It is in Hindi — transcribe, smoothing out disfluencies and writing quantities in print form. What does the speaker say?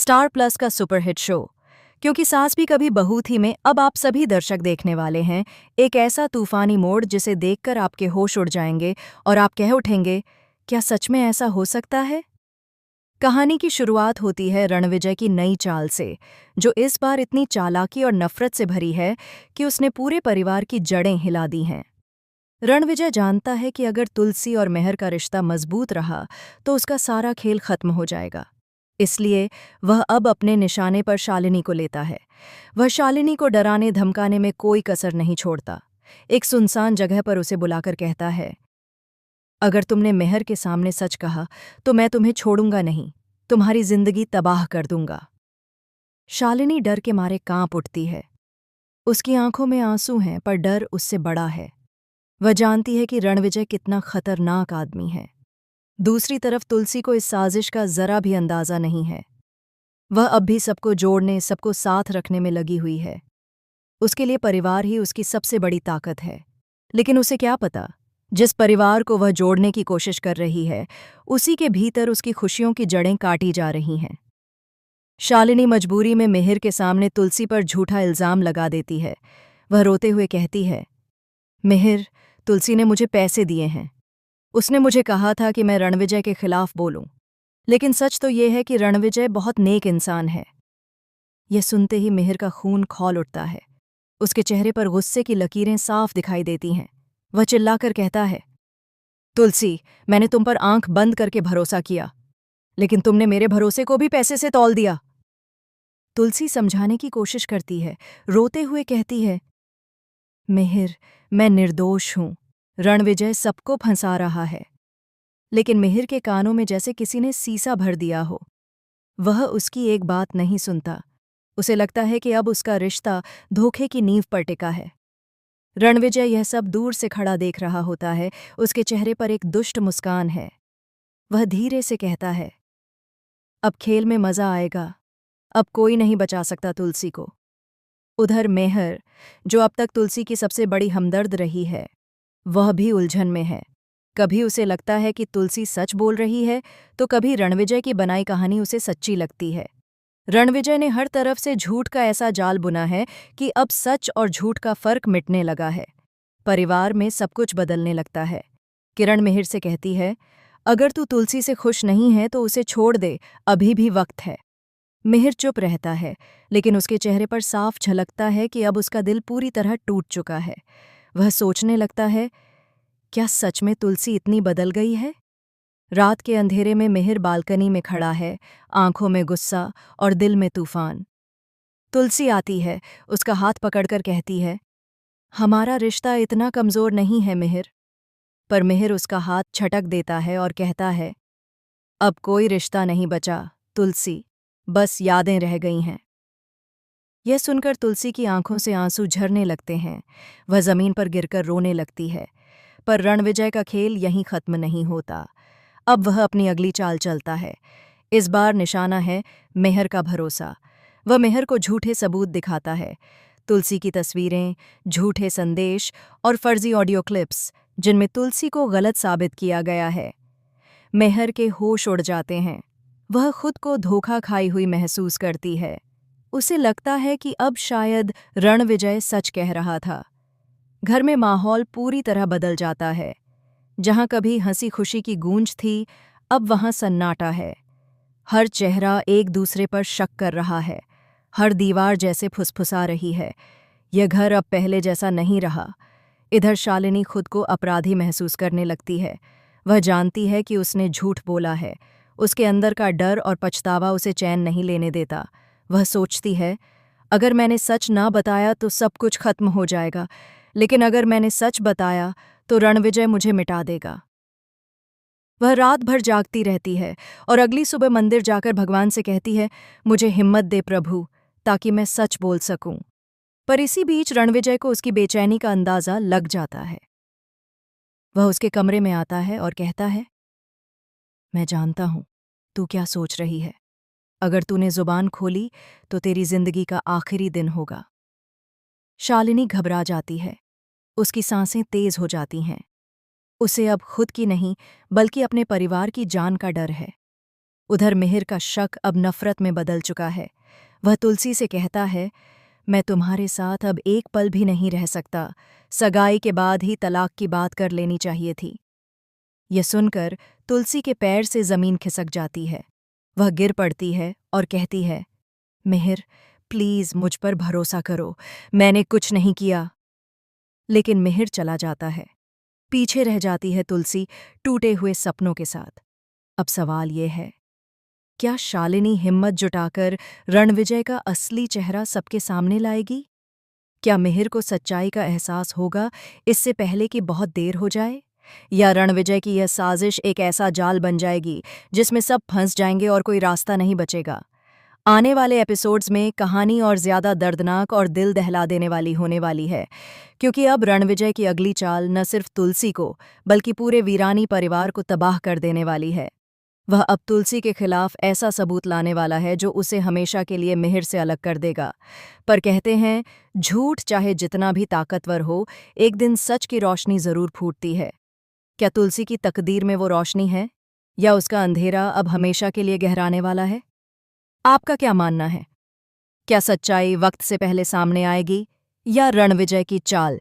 स्टार प्लस का सुपरहिट शो क्योंकि सास भी कभी बहू थी में अब आप सभी दर्शक देखने वाले हैं एक ऐसा तूफानी मोड़ जिसे देखकर आपके होश उड़ जाएंगे और आप कह उठेंगे, क्या सच में ऐसा हो सकता है। कहानी की शुरुआत होती है रणविजय की नई चाल से, जो इस बार इतनी चालाकी और नफरत से भरी है कि उसने पूरे परिवार की जड़ें हिला दी हैं। रणविजय जानता है कि अगर तुलसी और मेहर का रिश्ता मजबूत रहा तो उसका सारा खेल खत्म हो जाएगा। इसलिए वह अब अपने निशाने पर शालिनी को लेता है। वह शालिनी को डराने धमकाने में कोई कसर नहीं छोड़ता। एक सुनसान जगह पर उसे बुलाकर कहता है, अगर तुमने मेहर के सामने सच कहा तो मैं तुम्हें छोड़ूंगा नहीं, तुम्हारी जिंदगी तबाह कर दूंगा। शालिनी डर के मारे कांप उठती है। उसकी आंखों में आंसू हैं पर डर उससे बड़ा है। वह जानती है कि रणविजय कितना खतरनाक आदमी है। दूसरी तरफ तुलसी को इस साजिश का जरा भी अंदाजा नहीं है। वह अब भी सबको जोड़ने, सबको साथ रखने में लगी हुई है। उसके लिए परिवार ही उसकी सबसे बड़ी ताकत है। लेकिन उसे क्या पता, जिस परिवार को वह जोड़ने की कोशिश कर रही है उसी के भीतर उसकी खुशियों की जड़ें काटी जा रही हैं। शालिनी मजबूरी में मेहर के सामने तुलसी पर झूठा इल्जाम लगा देती है। वह रोते हुए कहती है, मेहर, तुलसी ने मुझे पैसे दिए हैं। उसने मुझे कहा था कि मैं रणविजय के खिलाफ बोलूं, लेकिन सच तो यह है कि रणविजय बहुत नेक इंसान है। यह सुनते ही मेहर का खून खौल उठता है। उसके चेहरे पर गुस्से की लकीरें साफ दिखाई देती हैं। वह चिल्लाकर कहता है, तुलसी, मैंने तुम पर आंख बंद करके भरोसा किया, लेकिन तुमने मेरे भरोसे को भी पैसे से तौल दिया। तुलसी समझाने की कोशिश करती है, रोते हुए कहती है, मेहर, मैं निर्दोष हूं। रणविजय सबको फंसा रहा है। लेकिन मेहर के कानों में जैसे किसी ने सीसा भर दिया हो। वह उसकी एक बात नहीं सुनता। उसे लगता है कि अब उसका रिश्ता धोखे की नींव पर टिका है। रणविजय यह सब दूर से खड़ा देख रहा होता है। उसके चेहरे पर एक दुष्ट मुस्कान है। वह धीरे से कहता है, अब खेल में मजा आएगा। अब कोई नहीं बचा सकता तुलसी को। उधर मेहर, जो अब तक तुलसी की सबसे बड़ी हमदर्द रही है, वह भी उलझन में है। कभी उसे लगता है कि तुलसी सच बोल रही है तो कभी रणविजय की बनाई कहानी उसे सच्ची लगती है। रणविजय ने हर तरफ से झूठ का ऐसा जाल बुना है कि अब सच और झूठ का फर्क मिटने लगा है। परिवार में सब कुछ बदलने लगता है। किरण मेहर से कहती है, अगर तू तुलसी से खुश नहीं है तो उसे छोड़ दे, अभी भी वक्त है। मेहर चुप रहता है, लेकिन उसके चेहरे पर साफ झलकता है कि अब उसका दिल पूरी तरह टूट चुका है। वह सोचने लगता है, क्या सच में तुलसी इतनी बदल गई है। रात के अंधेरे में मेहर बालकनी में खड़ा है, आंखों में गुस्सा और दिल में तूफान। तुलसी आती है, उसका हाथ पकड़कर कहती है, हमारा रिश्ता इतना कमजोर नहीं है मेहर। पर मेहर उसका हाथ छटक देता है और कहता है, अब कोई रिश्ता नहीं बचा तुलसी, बस यादें रह गई हैं। यह सुनकर तुलसी की आंखों से आंसू झरने लगते हैं। वह जमीन पर गिरकर रोने लगती है। पर रणविजय का खेल यहीं खत्म नहीं होता। अब वह अपनी अगली चाल चलता है। इस बार निशाना है मेहर का भरोसा। वह मेहर को झूठे सबूत दिखाता है। तुलसी की तस्वीरें, झूठे संदेश और फर्जी ऑडियो क्लिप्स, जिनमें तुलसी को गलत साबित किया गया है। मेहर के होश उड़ जाते हैं। वह खुद को धोखा खाई हुई महसूस करती है। उसे लगता है कि अब शायद रणविजय सच कह रहा था। घर में माहौल पूरी तरह बदल जाता है। जहां कभी हंसी खुशी की गूंज थी, अब वहां सन्नाटा है। हर चेहरा एक दूसरे पर शक कर रहा है। हर दीवार जैसे फुसफुसा रही है। यह घर अब पहले जैसा नहीं रहा। इधर शालिनी खुद को अपराधी महसूस करने लगती है। वह जानती है कि उसने झूठ बोला है। उसके अंदर का डर और पछतावा उसे चैन नहीं लेने देता। वह सोचती है, अगर मैंने सच ना बताया तो सब कुछ खत्म हो जाएगा, लेकिन अगर मैंने सच बताया तो रणविजय मुझे मिटा देगा। वह रात भर जागती रहती है और अगली सुबह मंदिर जाकर भगवान से कहती है, मुझे हिम्मत दे प्रभु, ताकि मैं सच बोल सकूं। पर इसी बीच रणविजय को उसकी बेचैनी का अंदाजा लग जाता है। वह उसके कमरे में आता है और कहता है, मैं जानता हूं तू क्या सोच रही है। अगर तूने जुबान खोली तो तेरी जिंदगी का आखिरी दिन होगा। शालिनी घबरा जाती है। उसकी सांसें तेज हो जाती हैं। उसे अब खुद की नहीं बल्कि अपने परिवार की जान का डर है। उधर मिहिर का शक अब नफरत में बदल चुका है। वह तुलसी से कहता है, मैं तुम्हारे साथ अब एक पल भी नहीं रह सकता। सगाई के बाद ही तलाक की बात कर लेनी चाहिए थी। यह सुनकर तुलसी के पैर से जमीन खिसक जाती है। वह गिर पड़ती है और कहती है, मिहिर, प्लीज मुझ पर भरोसा करो, मैंने कुछ नहीं किया। लेकिन मिहिर चला जाता है। पीछे रह जाती है तुलसी टूटे हुए सपनों के साथ। अब सवाल ये है, क्या शालिनी हिम्मत जुटाकर रणविजय का असली चेहरा सबके सामने लाएगी? क्या मिहिर को सच्चाई का एहसास होगा इससे पहले कि बहुत देर हो जाए? या रणविजय की यह साजिश एक ऐसा जाल बन जाएगी जिसमें सब फंस जाएंगे और कोई रास्ता नहीं बचेगा? आने वाले एपिसोड्स में कहानी और ज्यादा दर्दनाक और दिल दहला देने वाली होने वाली है, क्योंकि अब रणविजय की अगली चाल न सिर्फ तुलसी को बल्कि पूरे वीरानी परिवार को तबाह कर देने वाली है। वह अब तुलसी के खिलाफ ऐसा सबूत लाने वाला है जो उसे हमेशा के लिए मिहिर से अलग कर देगा। पर कहते हैं, झूठ चाहे जितना भी ताकतवर हो, एक दिन सच की रोशनी जरूर फूटती है। क्या तुलसी की तकदीर में वो रोशनी है, या उसका अंधेरा अब हमेशा के लिए गहराने वाला है? आपका क्या मानना है? क्या सच्चाई वक्त से पहले सामने आएगी, या रणविजय की चाल